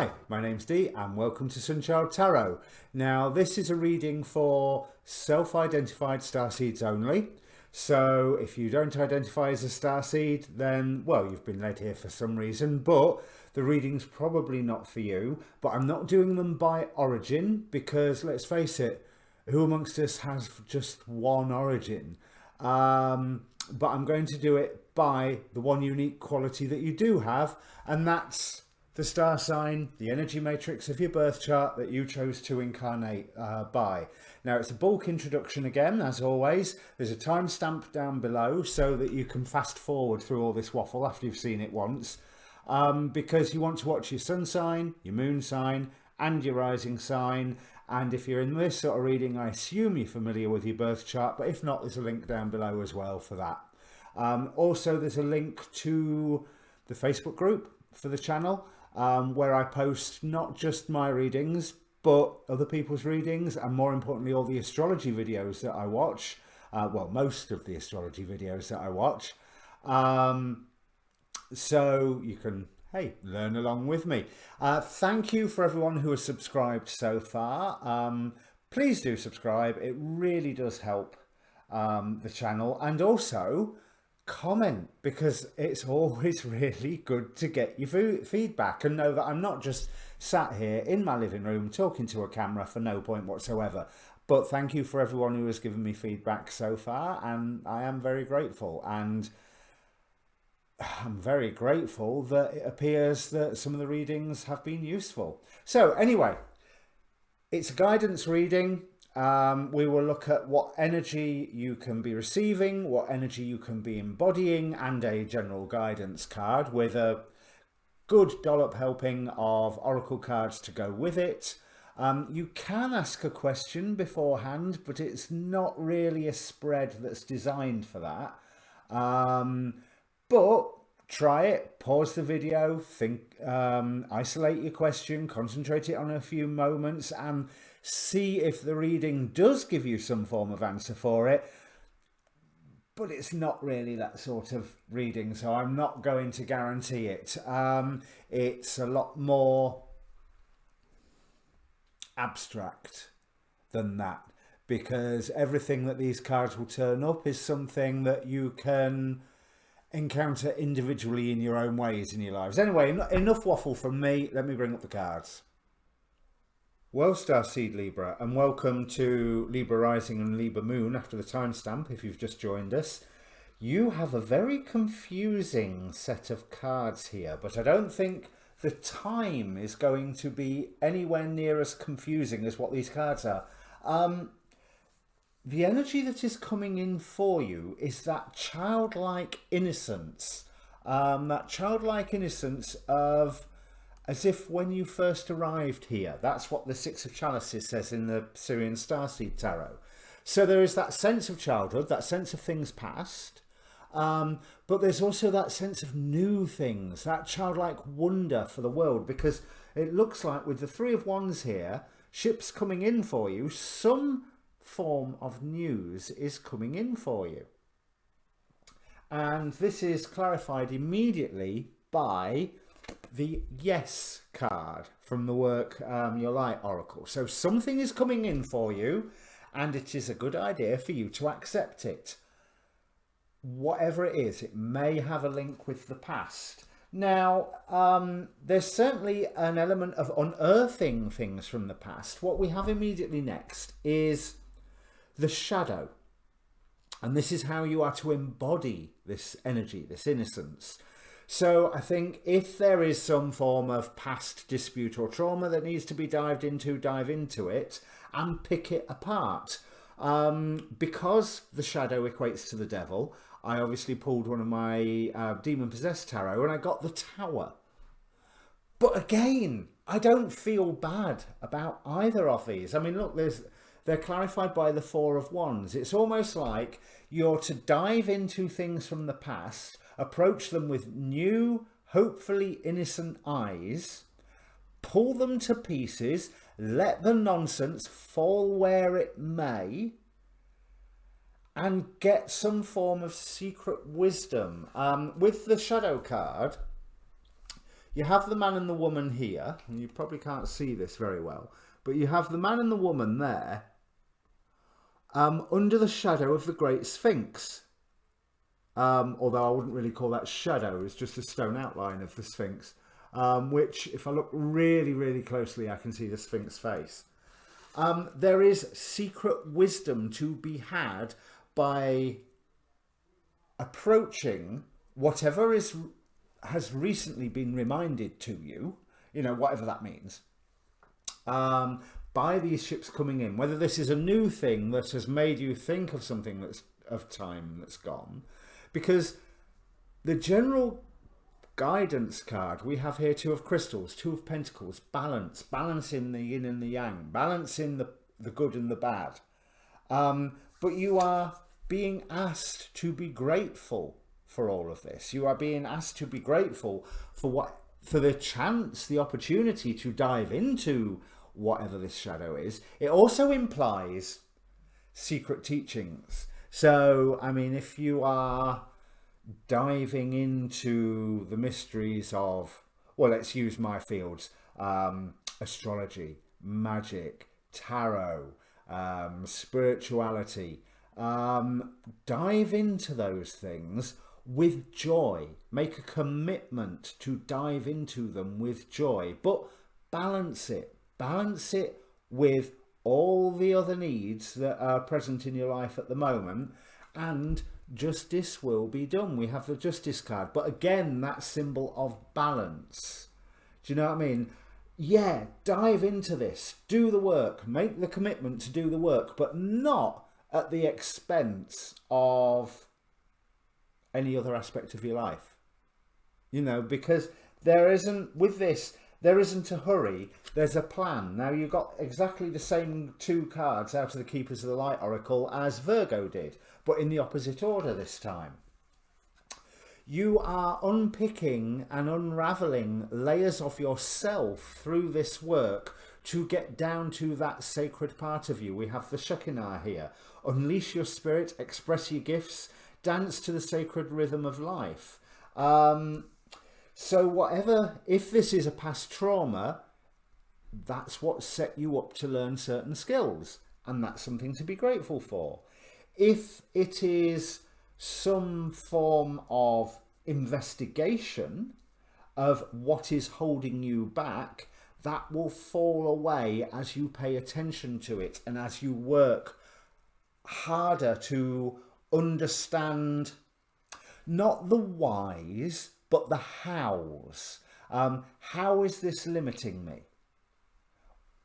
Hi, my name's Dee and welcome to Sunchild Tarot. Now this is a reading for self-identified starseeds only. So if you don't identify as a starseed, then, well, you've been led here for some reason, but the reading's probably not for you. But I'm not doing them by origin because, let's face it, who amongst us has just one origin? But I'm going to do it by the one unique quality that you do have, and that's the star sign, the energy matrix of your birth chart that you chose to incarnate by. Now it's a bulk introduction again, as always. There's a timestamp down below so that you can fast forward through all this waffle after you've seen it once, because you want to watch your sun sign, your moon sign and your rising sign. And if you're in this sort of reading, I assume you're familiar with your birth chart, but if not, there's a link down below as well for that. Also, there's a link to the Facebook group for the channel, where I post not just my readings, but other people's readings, and more importantly, all the astrology videos that I watch. Well, most of the astrology videos that I watch. So you can, hey, learn along with me. Thank you for everyone who has subscribed so far. Please do subscribe. It really does help the channel. And also comment, because it's always really good to get your feedback and know that I'm not just sat here in my living room talking to a camera for no point whatsoever. But thank you for everyone who has given me feedback so far, and I am very grateful. And I'm very grateful that it appears that some of the readings have been useful. So anyway, it's a guidance reading. We will look at what energy you can be receiving, what energy you can be embodying, and a general guidance card with a good dollop helping of oracle cards to go with it. You can ask a question beforehand, but it's not really a spread that's designed for that. But try it, pause the video, think, isolate your question, concentrate it on a few moments, and see if the reading does give you some form of answer for it. But it's not really that sort of reading, so I'm not going to guarantee it. It's a lot more abstract than that, because everything that these cards will turn up is something that you can encounter individually in your own ways in your lives. Anyway, enough waffle from me. Let me bring up the cards. Well, Starseed Libra, and welcome to Libra Rising and Libra Moon after the timestamp if you've just joined us. You have a very confusing set of cards here, but I don't think the time is going to be anywhere near as confusing as what these cards are. The energy that is coming in for you is that childlike innocence. That childlike innocence of as if when you first arrived here. That's what the Six of Chalices says in the Syrian Starseed Tarot. So there is that sense of childhood, that sense of things past, but there's also that sense of new things, that childlike wonder for the world, because it looks like with the Three of Wands here, ships coming in for you, some form of news is coming in for you. And this is clarified immediately by the Yes card from the work Your Light Oracle. So something is coming in for you, and it is a good idea for you to accept it. Whatever it is, it may have a link with the past. Now, there's certainly an element of unearthing things from the past. What we have immediately next is the shadow. And this is how you are to embody this energy, this innocence. So I think if there is some form of past dispute or trauma that needs to be dived into, dive into it and pick it apart. Because the shadow equates to the devil, I obviously pulled one of my demon possessed tarot and I got the Tower. But again, I don't feel bad about either of these. I mean, look, they're clarified by the Four of Wands. It's almost like you're to dive into things from the past, approach them with new, hopefully innocent eyes, pull them to pieces, let the nonsense fall where it may, and get some form of secret wisdom. With the Shadow card, you have the man and the woman here, and you probably can't see this very well, but you have the man and the woman there under the shadow of the Great Sphinx. Although I wouldn't really call that shadow, it's just a stone outline of the Sphinx, which if I look really, really closely, I can see the Sphinx face. There is secret wisdom to be had by approaching whatever has recently been reminded to you, whatever that means, by these ships coming in. Whether this is a new thing that has made you think of something that's of time that's gone, because the general guidance card we have here, Two of Crystals, Two of Pentacles, balance in the yin and the yang, balance in the good and the bad. But you are being asked to be grateful for all of this. You are being asked to be grateful for the chance, the opportunity to dive into whatever this shadow is. It also implies secret teachings. So, I mean, if you are diving into the mysteries of, well, let's use my fields, astrology, magic, tarot, spirituality, dive into those things with joy. Make a commitment to dive into them with joy, but balance it with all the other needs that are present in your life at the moment, and justice will be done. We have the Justice card, but again, that symbol of balance. Do you know what I mean? Yeah, dive into this, do the work, make the commitment to do the work, but not at the expense of any other aspect of your life. Because there isn't a hurry, there's a plan. Now, you've got exactly the same two cards out of the Keepers of the Light Oracle as Virgo did, but in the opposite order this time. You are unpicking and unraveling layers of yourself through this work to get down to that sacred part of you. We have the Shekinah here. Unleash your spirit, express your gifts, dance to the sacred rhythm of life. So if this is a past trauma, that's what set you up to learn certain skills, and that's something to be grateful for. If it is some form of investigation of what is holding you back, that will fall away as you pay attention to it and as you work harder to understand not the whys, but the hows. How is this limiting me?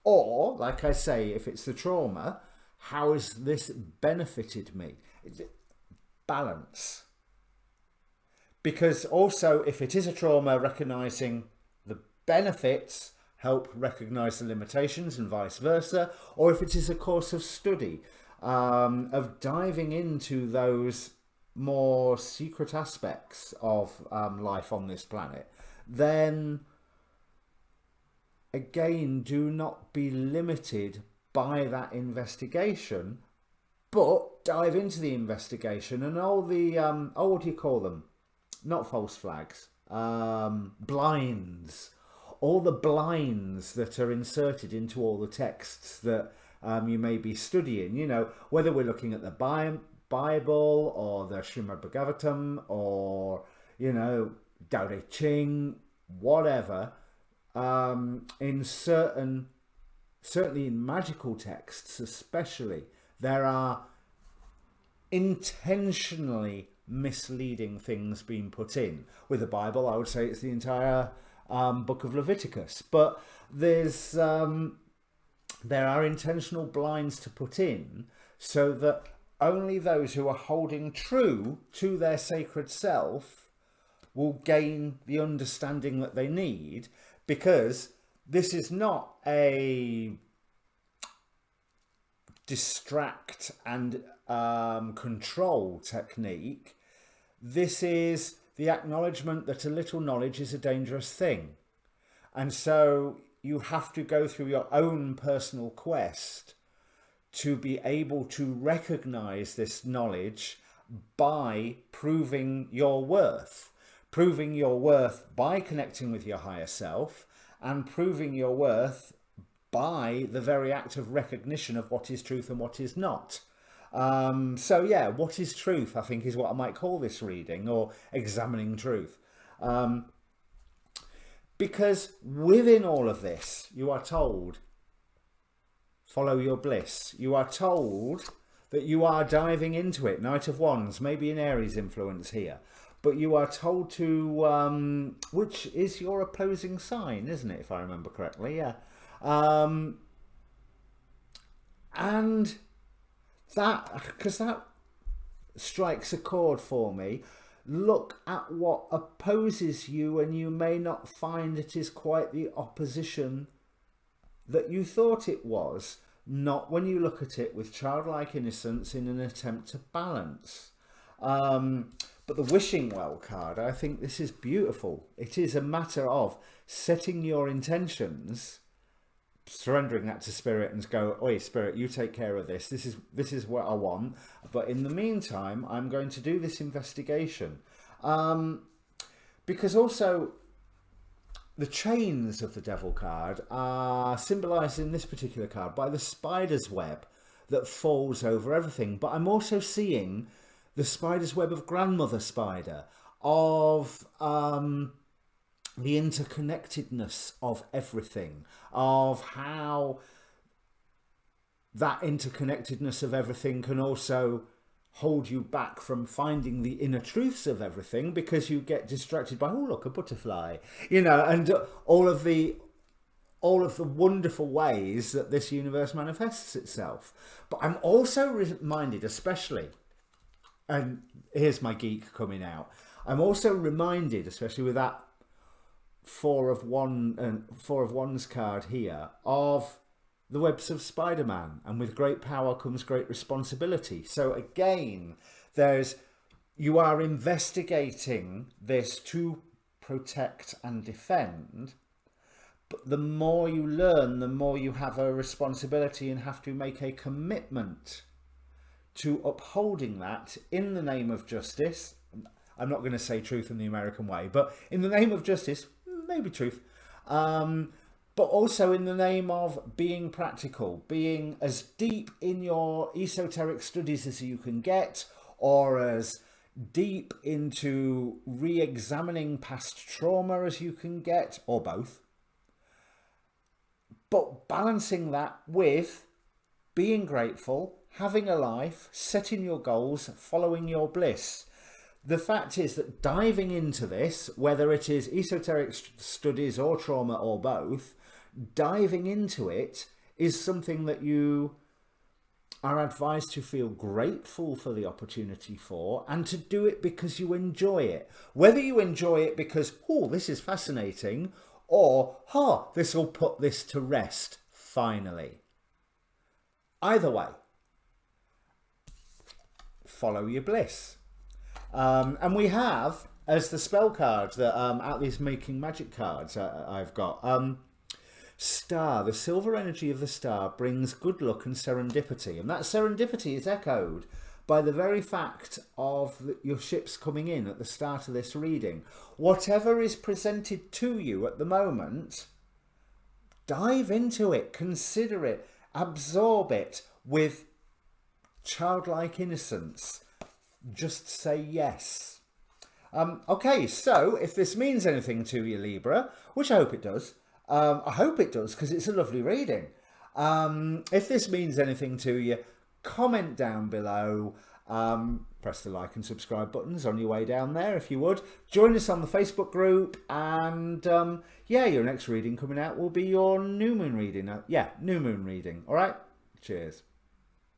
Or, like I say, if it's the trauma, how has this benefited me? Balance. Because also, if it is a trauma, recognizing the benefits help recognize the limitations and vice versa. Or if it is a course of study, of diving into those more secret aspects of life on this planet, then again, do not be limited by that investigation, but dive into the investigation and all the what do you call them? Not false flags, blinds, all the blinds that are inserted into all the texts that you may be studying. Whether we're looking at the Bible or the Srimad Bhagavatam or Tao Te Ching, whatever. Certainly in magical texts especially, there are intentionally misleading things being put in. With the Bible, I would say it's the entire book of Leviticus, but there are intentional blinds to put in so that only those who are holding true to their sacred self will gain the understanding that they need, because this is not a distract and control technique. This is the acknowledgement that a little knowledge is a dangerous thing. And so you have to go through your own personal quest to be able to recognize this knowledge by proving your worth, proving your worth by connecting with your higher self, and proving your worth by the very act of recognition of what is truth and what is not. So yeah, what is truth, I think, is what I might call this reading, or examining truth. Because within all of this, you are told, follow your bliss. You are told that you are diving into it. Knight of Wands, maybe an Aries influence here. But you are told to, which is your opposing sign, isn't it, if I remember correctly? Yeah. And that, because that strikes a chord for me. Look at what opposes you, and you may not find it is quite the opposition that you thought it was. Not when you look at it with childlike innocence in an attempt to balance. But the wishing well card, I think this is beautiful. It is a matter of setting your intentions, surrendering that to spirit, and go, oi, spirit, you take care of this. This is what I want. But in the meantime, I'm going to do this investigation. Because also the chains of the devil card are symbolized in this particular card by the spider's web that falls over everything. But I'm also seeing the spider's web of grandmother spider, of the interconnectedness of everything, of how that interconnectedness of everything can also hold you back from finding the inner truths of everything, because you get distracted by, oh look, a butterfly, you know, and all of the wonderful ways that this universe manifests itself. But I'm also reminded, especially, and here's my geek coming out, I'm also reminded, especially with that Four of Wands card here, of the webs of Spider-Man, and with great power comes great responsibility. So again, you are investigating this to protect and defend, but the more you learn, the more you have a responsibility and have to make a commitment to upholding that in the name of justice. I'm not going to say truth in the American way, but in the name of justice, maybe truth, but also in the name of being practical, being as deep in your esoteric studies as you can get, or as deep into re-examining past trauma as you can get, or both. But balancing that with being grateful, having a life, setting your goals, following your bliss. The fact is that diving into this, whether it is esoteric studies or trauma or both, diving into it is something that you are advised to feel grateful for the opportunity for, and to do it because you enjoy it. Whether you enjoy it because, oh, this is fascinating, or, this will put this to rest, finally. Either way, follow your bliss. And we have, as the spell cards that out these Making Magic cards I've got, Star, the silver energy of the star brings good luck and serendipity. And that serendipity is echoed by the very fact of your ships coming in at the start of this reading. Whatever is presented to you at the moment, dive into it, consider it, absorb it with childlike innocence. Just say yes. Okay, so if this means anything to you, Libra, which I hope it does, because it's a lovely reading. If this means anything to you, comment down below. Press the like and subscribe buttons on your way down there if you would. Join us on the Facebook group, and yeah, your next reading coming out will be your new moon reading. New moon reading. All right, cheers.